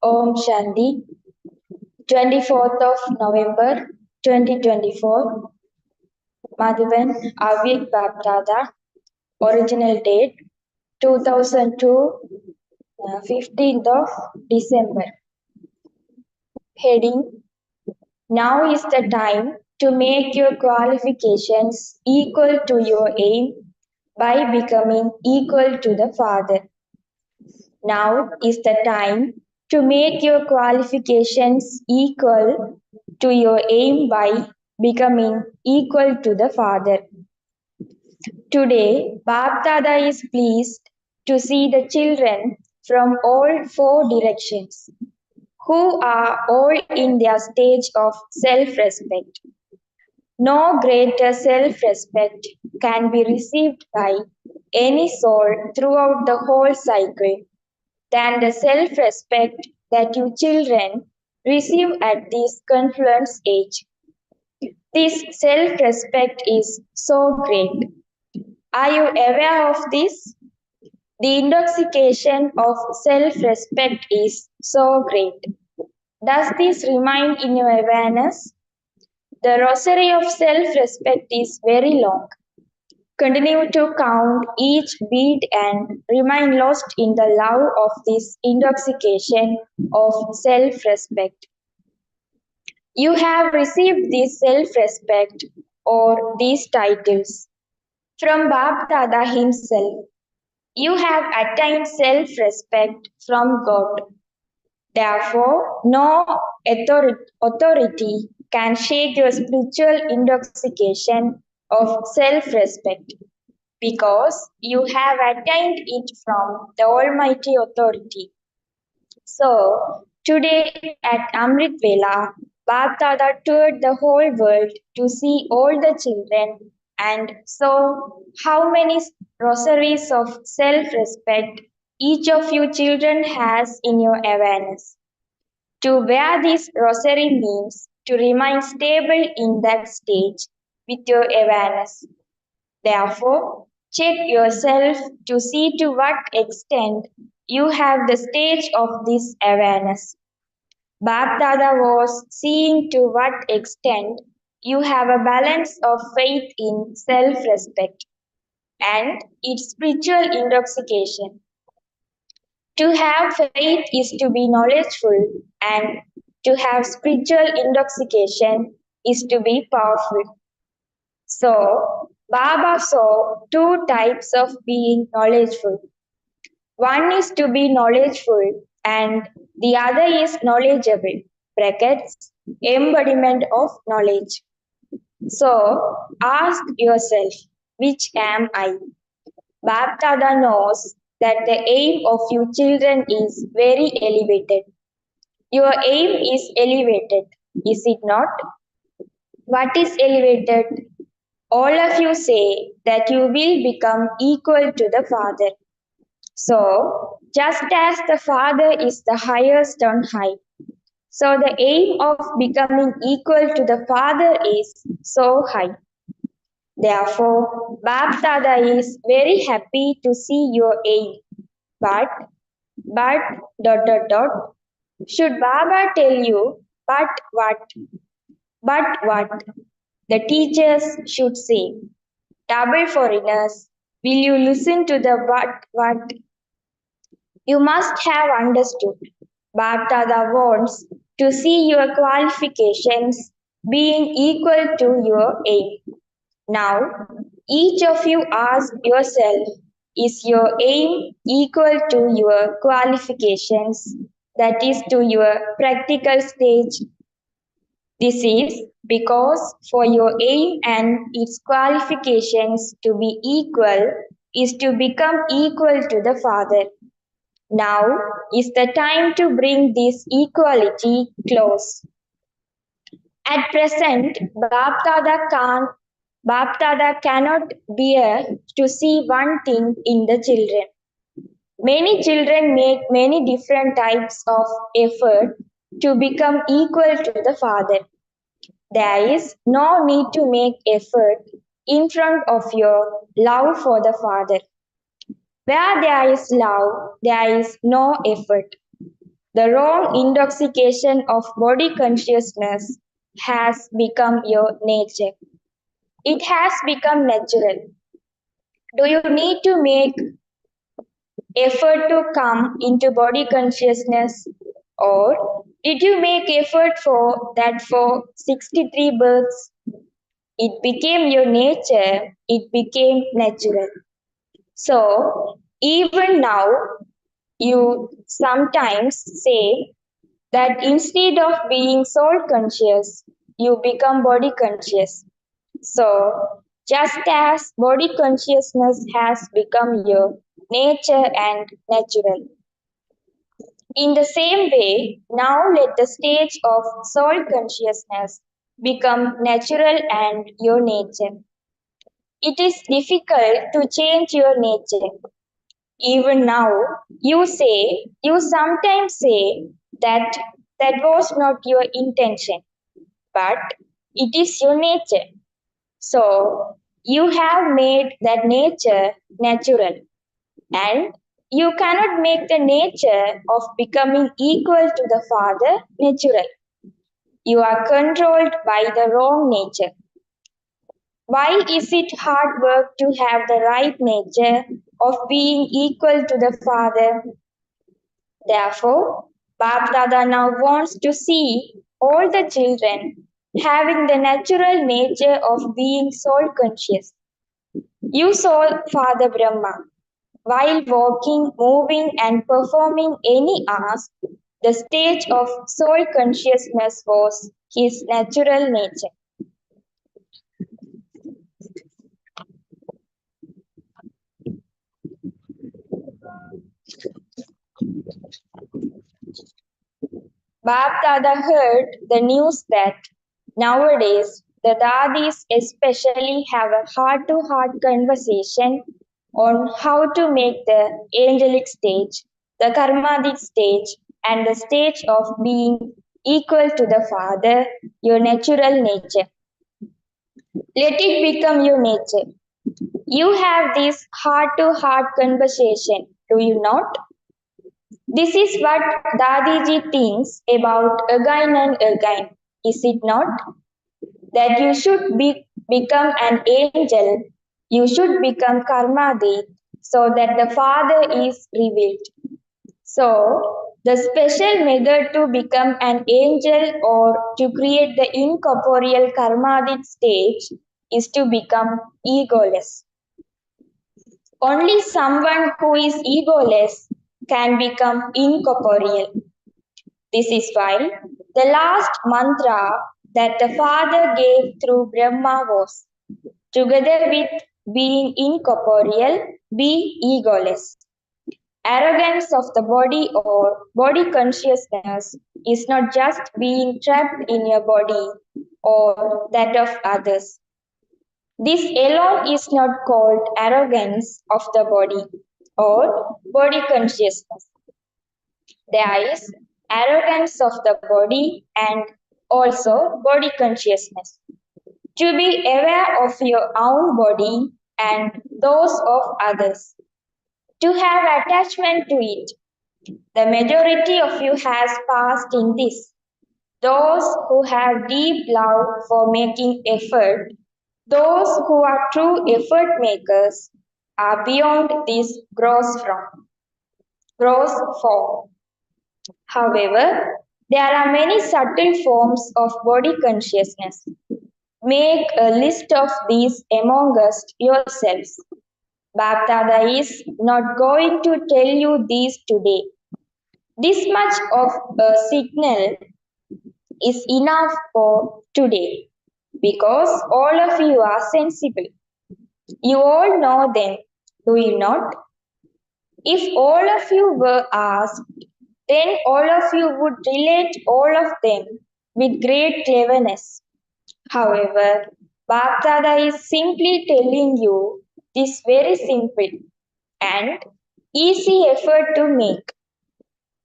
Om Shanti, 24th of November 2024, Madhavan Avyakth Baptada, original date 2002, 15th of December. Heading: Now is the time to make your qualifications equal to your aim by becoming equal to the Father. Now is the time to make your qualifications equal to your aim by becoming equal to the Father. Today, Bap Dada is pleased to see the children from all four directions, who are all in their stage of self-respect. No greater self-respect can be received by any soul throughout the whole cycle than the self-respect that you children receive at this confluence age. This self-respect is so great. Are you aware of this? The intoxication of self-respect is so great. Does this remain in your awareness? The rosary of self-respect is very long. Continue to count each bead and remain lost in the love of this intoxication of self-respect. You have received this self-respect or these titles from Bap Dada himself. You have attained self-respect from God. Therefore, no authority can shake your spiritual intoxication of self-respect because you have attained it from the Almighty Authority. So, today at Amrit Vela, Bap Dada toured the whole world to see all the children and saw how many rosaries of self-respect each of you children has in your awareness. To wear this rosary means to remain stable in that stage with your awareness. Therefore, check yourself to see to what extent you have the stage of this awareness. Bap Dada was seeing to what extent you have a balance of faith in self-respect and its spiritual intoxication. To have faith is to be knowledgeful, and to have spiritual intoxication is to be powerful. So, Baba saw two types of being knowledgeful. One is to be knowledgeful, and the other is knowledgeable. Brackets, embodiment of knowledge. So, ask yourself, which am I? Bap Dada knows that the aim of you children is very elevated. Your aim is elevated, is it not? What is elevated? All of you say that you will become equal to the Father. So, just as the Father is the highest on high, so the aim of becoming equal to the Father is so high. Therefore, Bap Dada is very happy to see your aim. But, dot. Should Baba tell you, but what? But what? The teachers should say. Double foreigners, will you listen to the what? You must have understood. Bap Dada wants to see your qualifications being equal to your aim. Now, each of you ask yourself, is your aim equal to your qualifications, that is, to your practical stage? This is because for your aim and its qualifications to be equal is to become equal to the Father. Now is the time to bring this equality close. At present, Bap Dada cannot bear to see one thing in the children. Many children make many different types of effort to become equal to the Father. There is no need to make effort in front of your love for the Father. Where there is love, there is no effort. The wrong intoxication of body consciousness has become your nature. It has become natural. Do you need to make effort to come into body consciousness? Or did you make effort for that for 63 births? It became your nature, it became natural. So, even now, you sometimes say that instead of being soul conscious, you become body conscious. So, just as body consciousness has become your nature and natural. In the same way, now let the stage of soul consciousness become natural and your nature. It is difficult to change your nature. Even now, you sometimes say that that was not your intention, but it is your nature. So, you have made that nature natural, and you cannot make the nature of becoming equal to the Father natural. You are controlled by the wrong nature. Why is it hard work to have the right nature of being equal to the Father? Therefore, Bap Dada now wants to see all the children having the natural nature of being soul conscious. You saw Father Brahma. While walking, moving, and performing any ask, the stage of soul consciousness was his natural nature. Bap Dada heard the news that nowadays the Dadis especially have a heart to heart conversation on how to make the angelic stage, the karmatic stage, and the stage of being equal to the Father, your natural nature. Let it become your nature. You have this heart to heart conversation, do you not? This is what Dadiji thinks about again and again, is it not? That you should become an angel, you should become Karmadi, so that the Father is revealed. So, the special method to become an angel or to create the incorporeal Karmadic stage is to become egoless. Only someone who is egoless can become incorporeal. This is why the last mantra that the Father gave through Brahma was, together with being incorporeal, be egoless. Arrogance of the body or body consciousness is not just being trapped in your body or that of others. This alone is not called arrogance of the body or body consciousness. There is arrogance of the body and also body consciousness. To be aware of your own body and those of others. To have attachment to it. The majority of you has passed in this. Those who have deep love for making effort, those who are true effort makers, are beyond this gross form. However, there are many subtle forms of body consciousness. Make a list of these among us yourselves. Baptada is not going to tell you these today. This much of a signal is enough for today because all of you are sensible. You all know them, do you not? If all of you were asked, then all of you would relate all of them with great cleverness. However, Bapdada is simply telling you this very simple and easy effort to make.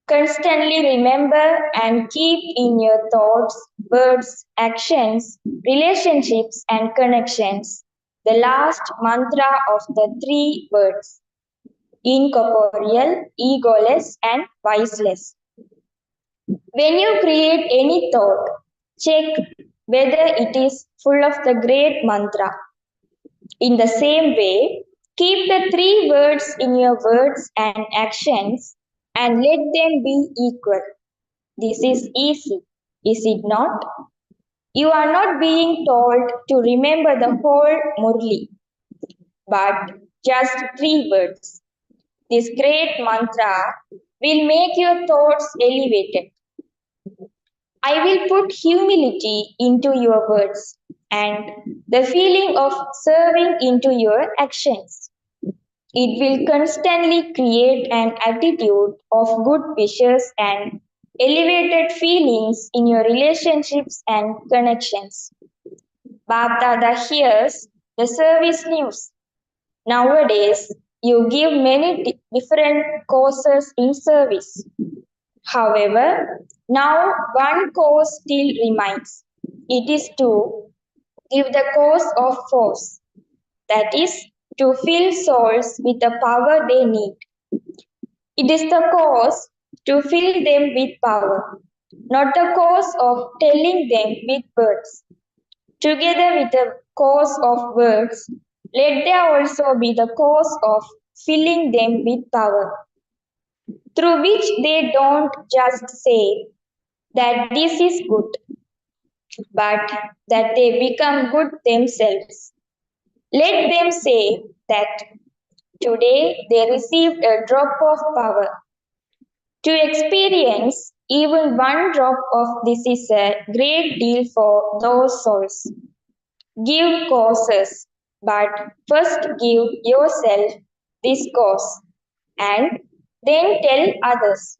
Constantly remember and keep in your thoughts, words, actions, relationships, and connections the last mantra of the three words incorporeal, egoless, and viceless. When you create any thought, check whether it is full of the great mantra. In the same way, Keep the three words in your words and actions and let them be equal. This is easy, is it not? You are not being told to remember the whole Murli, but just three words. This great mantra will make your thoughts elevated. I will put humility into your words and the feeling of serving into your actions. It will constantly create an attitude of good wishes and elevated feelings in your relationships and connections. Bapdada hears the service news. Nowadays, you give many different courses in service. However, now one cause still remains. It is to give the cause of force, that is, to fill souls with the power they need. It is the cause to fill them with power, not the cause of telling them with words. Together with the cause of words, let there also be the cause of filling them with power, through which they don't just say that this is good, but that they become good themselves. Let them say that today they received a drop of power. To experience even one drop of this is a great deal for those souls. Give causes, but first give yourself this cause and then tell others.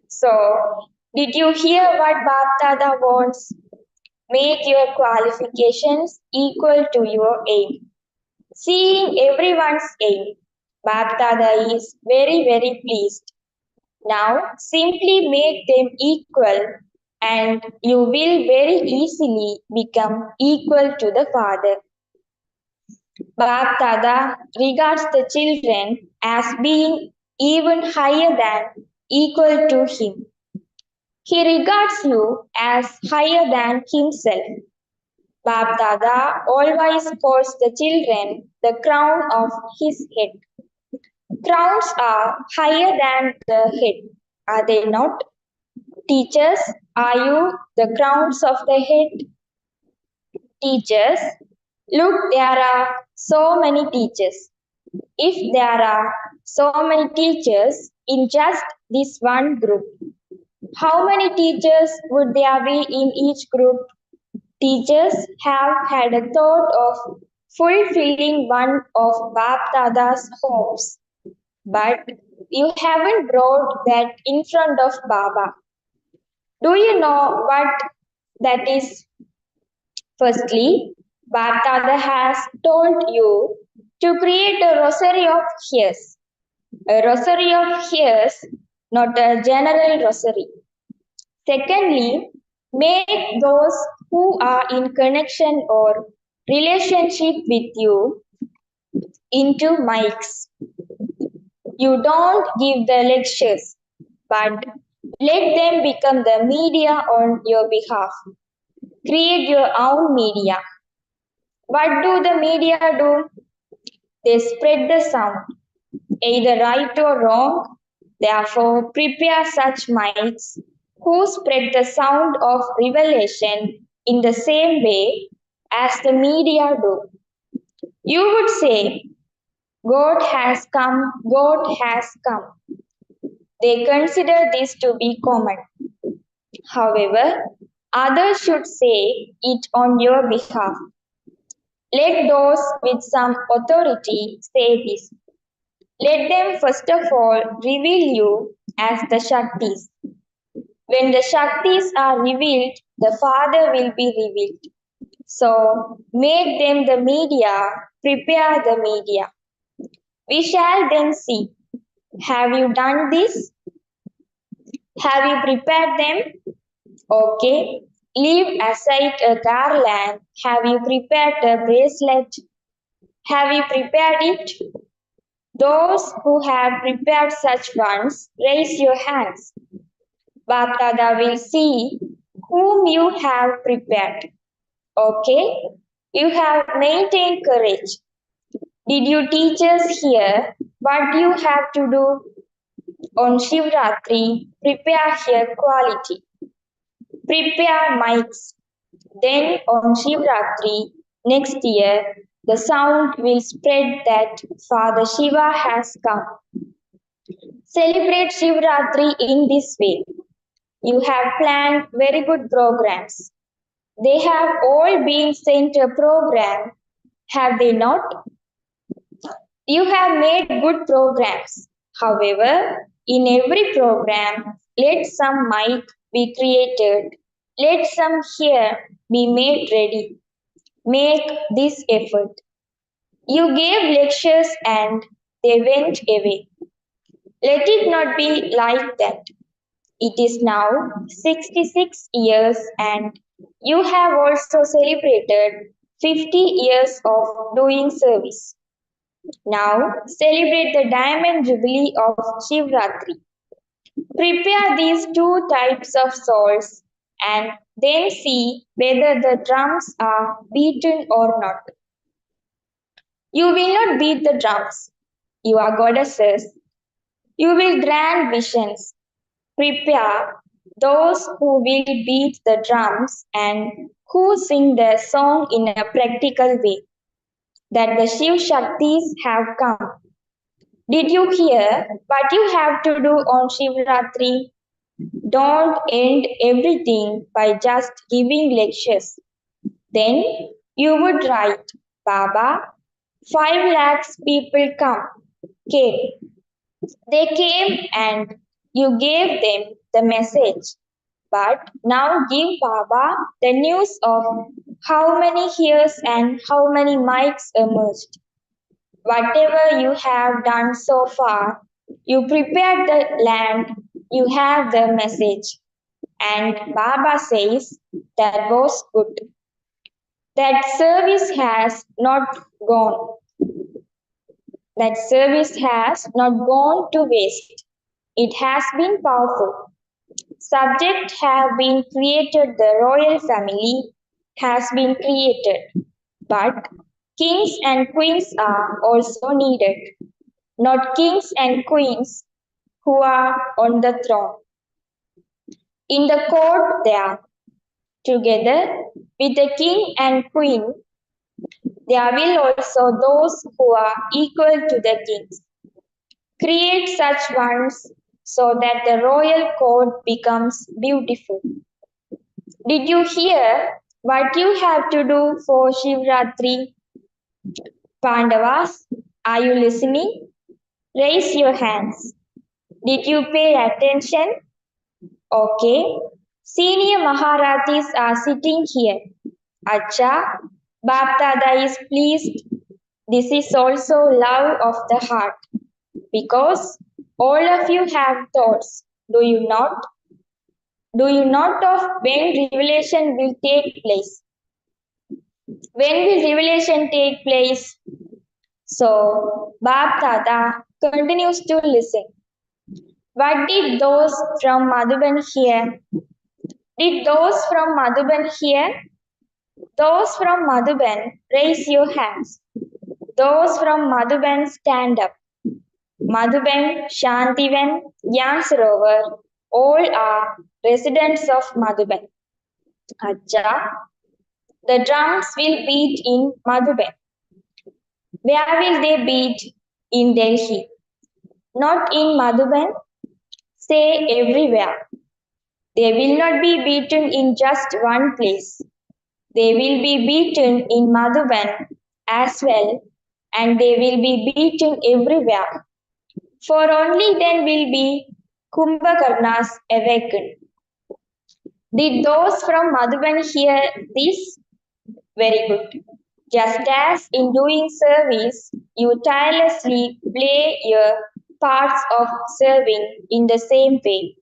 So, did you hear what Baptada wants? Make your qualifications equal to your aim. Seeing everyone's aim, Baptada is very, very pleased. Now, simply make them equal and you will very easily become equal to the Father. Baptada regards the children as being even higher than equal to him. He regards you as higher than himself. Baptada always calls the children the crown of his head. Crowns are higher than the head, are they not? Teachers, are you the crowns of the head? Teachers, look, there are so many teachers. If there are so many teachers in just this one group, how many teachers would there be in each group? Teachers have had a thought of fulfilling one of Bapdada's hopes, but you haven't brought that in front of Baba. Do you know what that is? Firstly, Bapdada has told you to create a rosary of hairs. A rosary of hairs, not a general rosary. Secondly, make those who are in connection or relationship with you into mics. You don't give the lectures, but let them become the media on your behalf. Create your own media. What do the media do? They spread the sound, either right or wrong. Therefore, prepare such mics who spread the sound of revelation in the same way as the media do. You would say, God has come, God has come. They consider this to be common. However, others should say it on your behalf. Let those with some authority say this. Let them first of all reveal you as the Shaktis. When the Shaktis are revealed, the Father will be revealed. So make them the media, prepare the media. We shall then see. Have you done this? Have you prepared them? Okay. Leave aside a garland. Have you prepared a bracelet? Have you prepared it? Those who have prepared such ones, raise your hands. Bapdada will see whom you have prepared. Okay? You have maintained courage. Did you teach us here what you have to do on Shivratri? Prepare here quality. Prepare mics. Then on Shivratri next year, the sound will spread that Father Shiva has come. Celebrate Shivratri in this way. You have planned very good programs. They have all been sent a program, have they not? You have made good programs. However, in every program, let some might be created, let some here be made ready. Make this effort. You gave lectures and they went away. Let it not be like that. It is now 66 years and you have also celebrated 50 years of doing service. Now celebrate the diamond jubilee of Shivratri. Prepare these two types of souls and then see whether the drums are beaten or not. You will not beat the drums. You are goddesses. You will grant visions. Prepare those who will beat the drums and who sing the song in a practical way that the Shiv Shaktis have come. Did you hear what you have to do on Shivratri? Don't end everything by just giving lectures. Then you would write, Baba, 5 lakhs people came. They came and you gave them the message. But now give Baba the news of how many years and how many mics emerged. Whatever you have done so far, you prepared the land, you have the message. And Baba says that was good. That service has not gone. That service has not gone to waste. It has been powerful. Subjects have been created, the royal family has been created, but kings and queens are also needed, not kings and queens who are on the throne. In the court, there, together with the king and queen, there will also those who are equal to the kings. Create such ones so that the royal court becomes beautiful. Did you hear what you have to do for Shivratri? Pandavas, are you listening? Raise your hands. Did you pay attention? Okay. Senior Maharathis are sitting here. Acha, Bapdada is pleased. This is also love of the heart because all of you have thoughts, do you not? Do you not of when revelation will take place? When will revelation take place? So, Bap Dada continues to listen. What did those from Madhuban hear? Did those from Madhuban hear? Those from Madhuban, raise your hands. Those from Madhuban, stand up. Madhuban, Shantivan, Yansarovar, all are residents of Madhuban. Acha, the drums will beat in Madhuban. Where will they beat? In Delhi. Not in Madhuban. Say everywhere. They will not be beaten in just one place. They will be beaten in Madhuban as well, and they will be beaten everywhere. For only then will be Kumbhakarnas awakened. Did those from Madhuban hear this? Very good. Just as in doing service, you tirelessly play your parts of serving in the same way.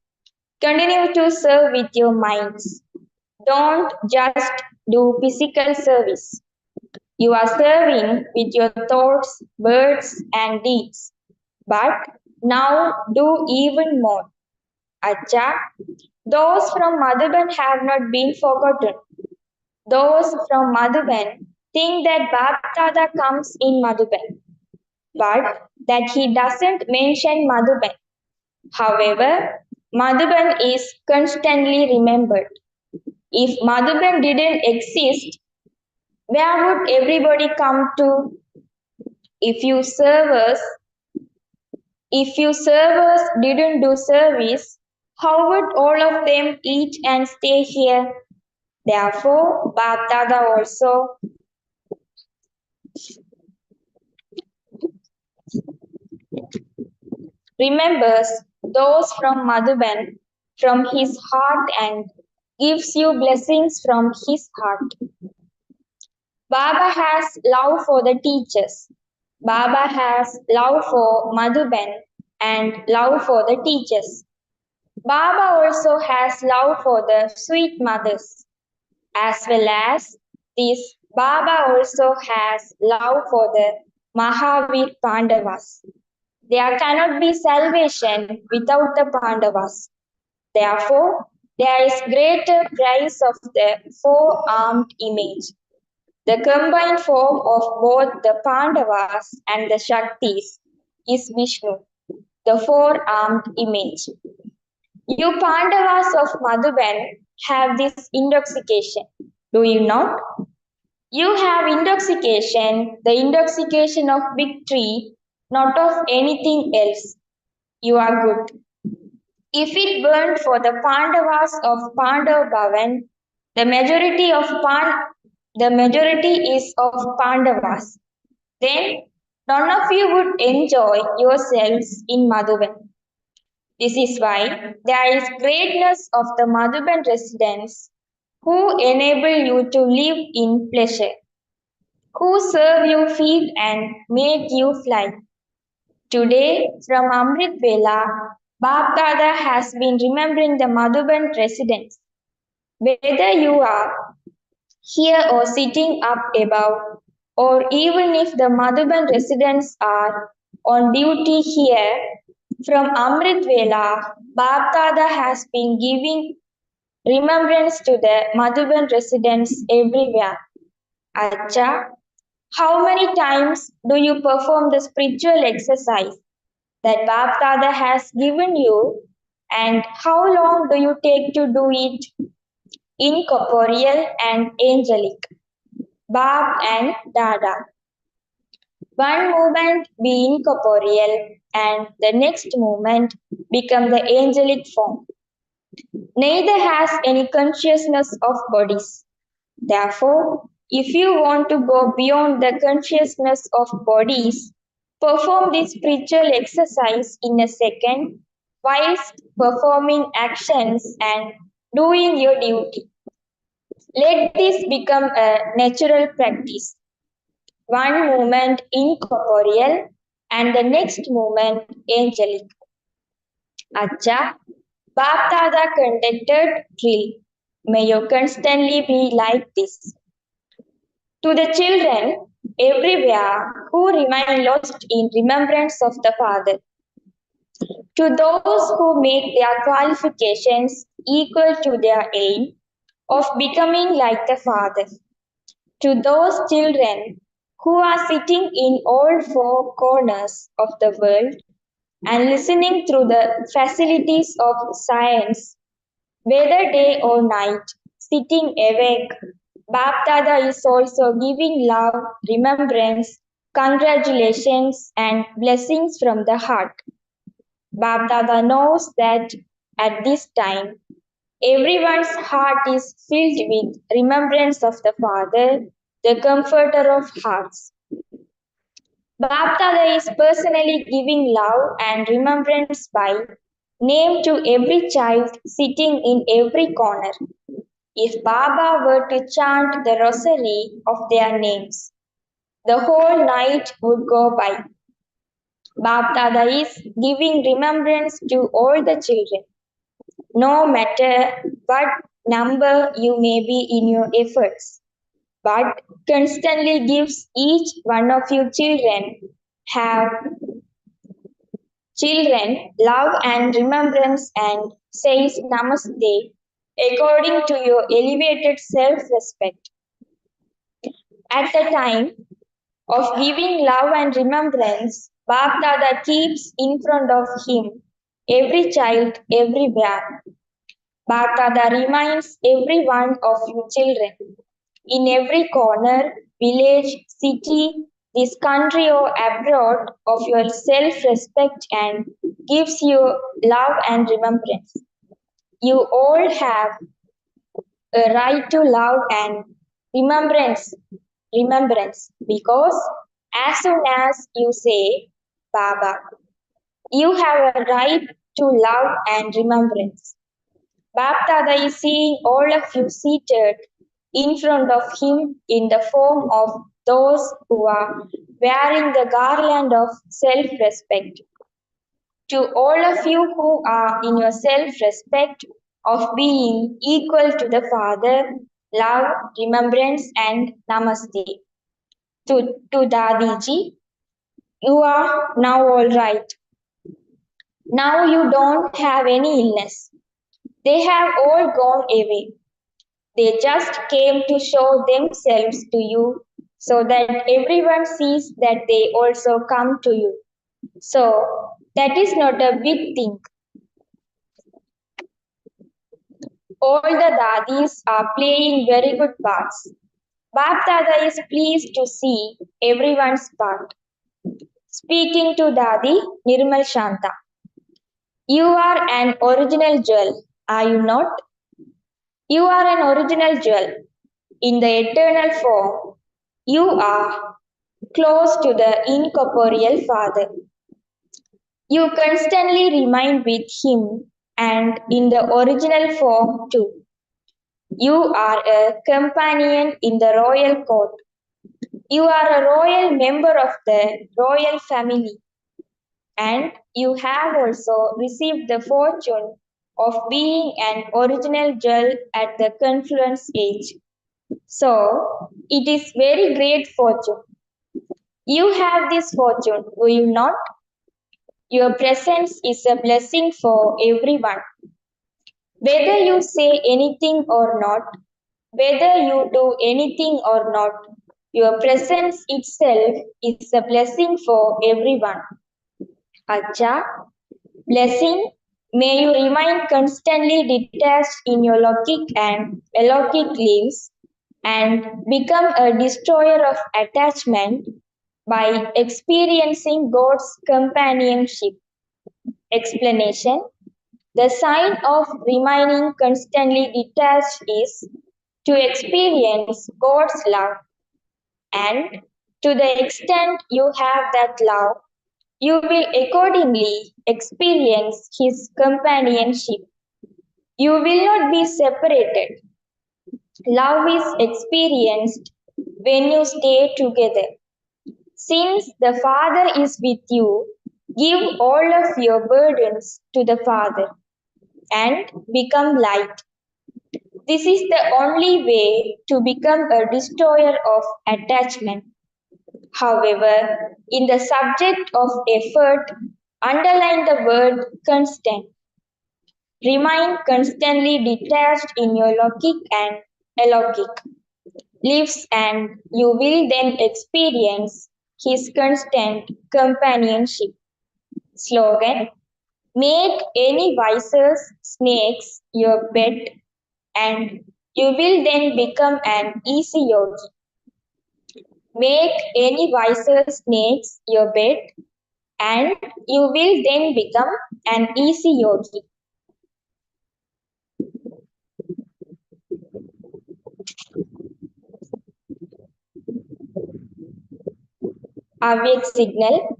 Continue to serve with your minds. Don't just do physical service. You are serving with your thoughts, words, and deeds. But now do even more. Acha, those from Madhuban have not been forgotten. Those from Madhuban think that Bapdada comes in Madhuban. but that he doesn't mention Madhuban. However, Madhuban is constantly remembered. If Madhuban didn't exist, where would everybody come to? If you servers, if you servers didn't do service, how would all of them eat and stay here? Therefore, Bapdada also remembers those from Madhuban from his heart and gives you blessings from his heart. Baba has love for the teachers. Baba has love for Madhuban and love for the teachers. Baba also has love for the sweet mothers, as well as this Baba also has love for the Mahavir Pandavas. There cannot be salvation without the Pandavas. Therefore, there is greater praise of the four-armed image. The combined form of both the Pandavas and the Shaktis is Vishnu, the four-armed image. You Pandavas of Madhuban have this intoxication, do you not? You have intoxication, the intoxication of victory, not of anything else. You are good. If it weren't for the Pandavas of Pandav Bhavan, the majority is of Pandavas. Then none of you would enjoy yourselves in Madhuban. This is why there is greatness of the Madhuban residents who enable you to live in pleasure, who serve you feed and make you fly. Today, from Amrit Vela, Bapdada has been remembering the Madhuban residents. Whether you are here or sitting up above, or even if the Madhuban residents are on duty here, from Amrit Vela, Bapdada has been giving remembrance to the Madhuban residents everywhere. Acha, how many times do you perform the spiritual exercise that Bapdada has given you, and how long do you take to do it? Incorporeal and angelic, Bab and Dada. One moment be incorporeal, and the next moment become the angelic form. Neither has any consciousness of bodies. Therefore, if you want to go beyond the consciousness of bodies, perform this spiritual exercise in a second whilst performing actions and doing your duty. Let this become a natural practice. One moment incorporeal and the next moment angelic. Acha, Bapdada conducted drill. May you constantly be like this. To the children everywhere who remain lost in remembrance of the Father, to those who make their qualifications equal to their aim of becoming like the Father, to those children who are sitting in all four corners of the world and listening through the facilities of science, whether day or night, sitting awake, Bapdada is also giving love, remembrance, congratulations, and blessings from the heart. Bapdada knows that at this time, everyone's heart is filled with remembrance of the Father, the Comforter of hearts. Bapdada is personally giving love and remembrance by name to every child sitting in every corner. If Baba were to chant the rosary of their names, the whole night would go by. Bapdada is giving remembrance to all the children, no matter what number you may be in your efforts, but constantly gives each one of you have children love and remembrance and says namaste according to your elevated self-respect. At the time, of giving love and remembrance, Bap Dada keeps in front of him every child everywhere. Bap Dada reminds every one of you children in every corner, village, city, this country or abroad of your self-respect and gives you love and remembrance. You all have a right to love and remembrance, remembrance, because as soon as you say Baba, you have a right to love and remembrance. Baptada is seeing all of you seated in front of him in the form of those who are wearing the garland of self respect. To all of you who are in your self respect of being equal to the Father, love, remembrance, and namaste. To Dadiji, you are now all right. Now you don't have any illness. They have all gone away. They just came to show themselves to you so that everyone sees that they also come to you. So that is not a big thing. All the dadis are playing very good parts. Bap Dada is pleased to see everyone's part. Speaking to Dadi, Nirmal Shanta. You are an original jewel, are you not? You are an original jewel. In the eternal form, you are close to the incorporeal Father. You constantly remain with Him and in the original form too. You are a companion in the royal court. You are a royal member of the royal family, and you have also received the fortune of being an original jewel at the confluence age. So, it is very great fortune. You have this fortune, do you not? Your presence is a blessing for everyone. Whether you say anything or not, whether you do anything or not, your presence itself is a blessing for everyone. Acha, blessing, may you remain constantly detached in your Lokik and Alokik lives and become a destroyer of attachment by experiencing God's companionship. Explanation: the sign of remaining constantly detached is to experience God's love, and to the extent you have that love, you will accordingly experience His companionship. You will not be separated. Love is experienced when you stay together. Since the Father is with you, give all of your burdens to the Father and become light. This is the only way to become a destroyer of attachment. However, in the subject of effort, underline the word constant. Remain constantly detached in your Lokik and Alokik lives, and you will then experience His constant companionship. Slogan: make any vices snakes your pet, and you will then become an easy yogi. Make any vices snakes your pet, and you will then become an easy yogi. Avyakth signal: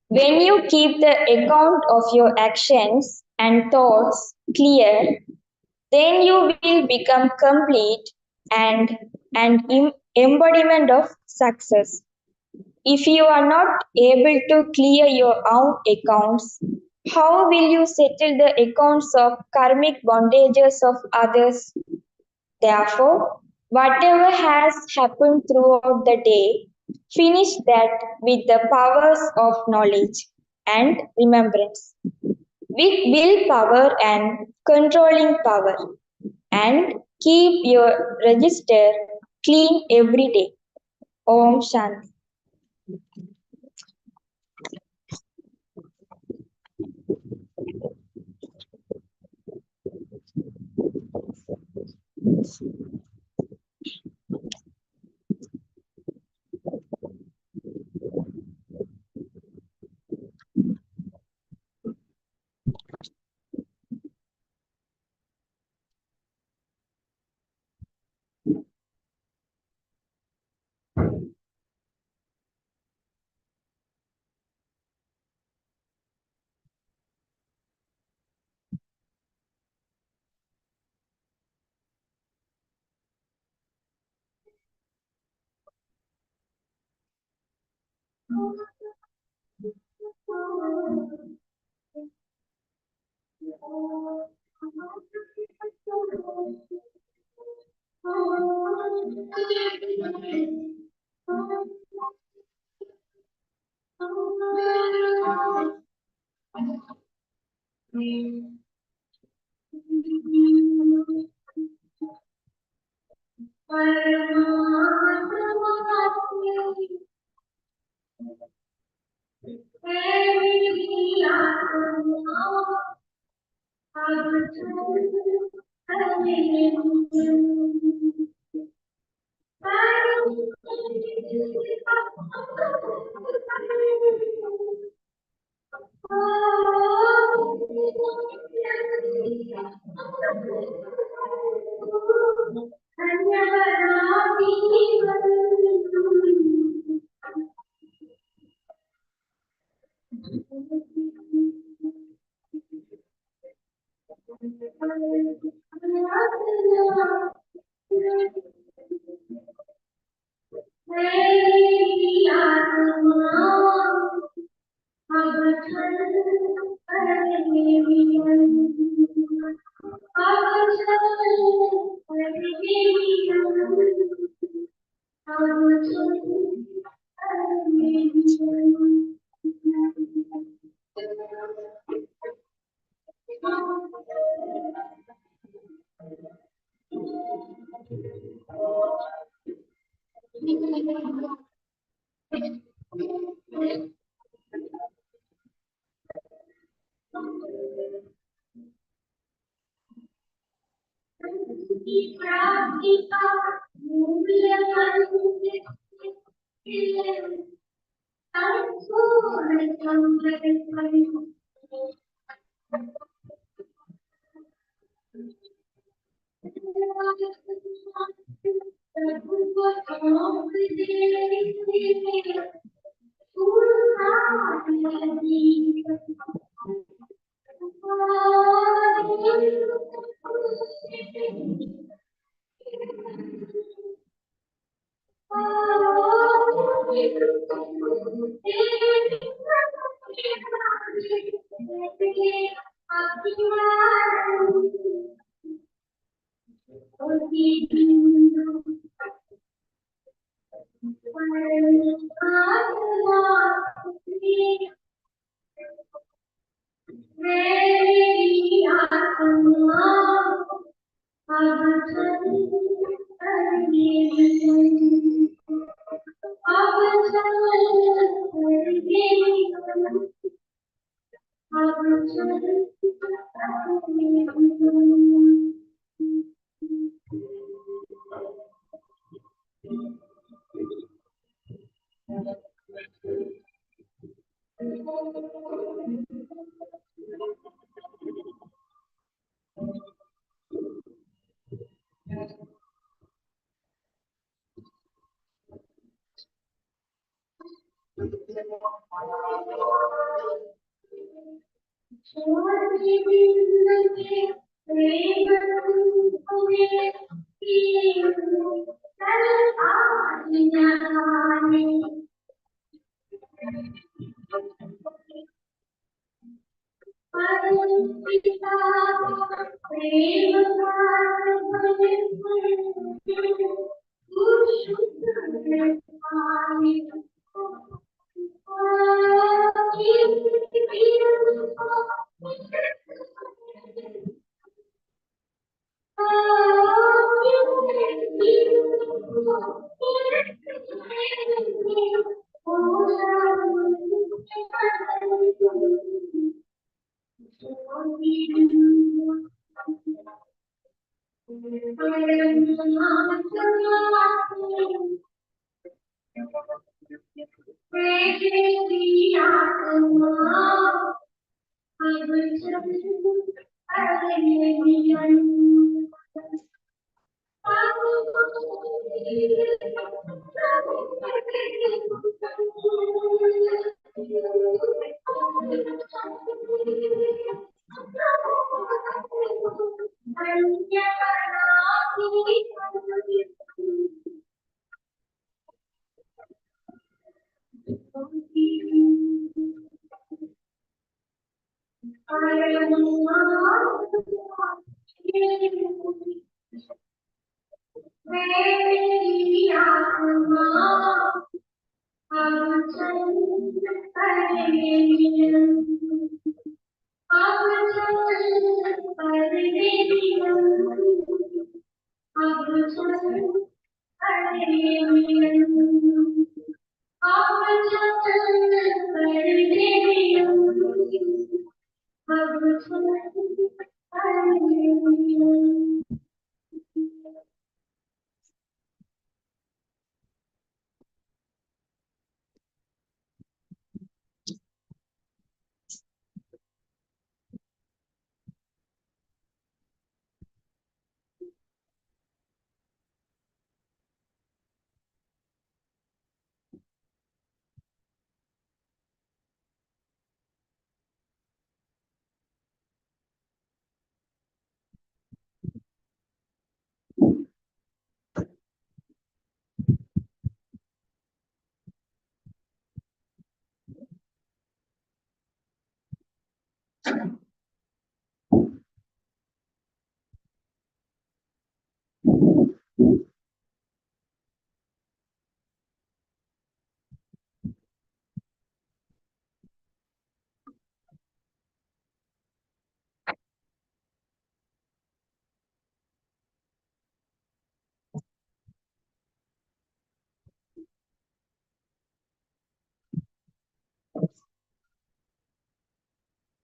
when you keep the account of your actions and thoughts clear, then you will become complete and an embodiment of success. If you are not able to clear your own accounts, how will you settle the accounts of karmic bondages of others? Therefore, whatever has happened throughout the day, finish that with the powers of knowledge and remembrance, with willpower and controlling power, and keep your register clean every day. Om Shanti.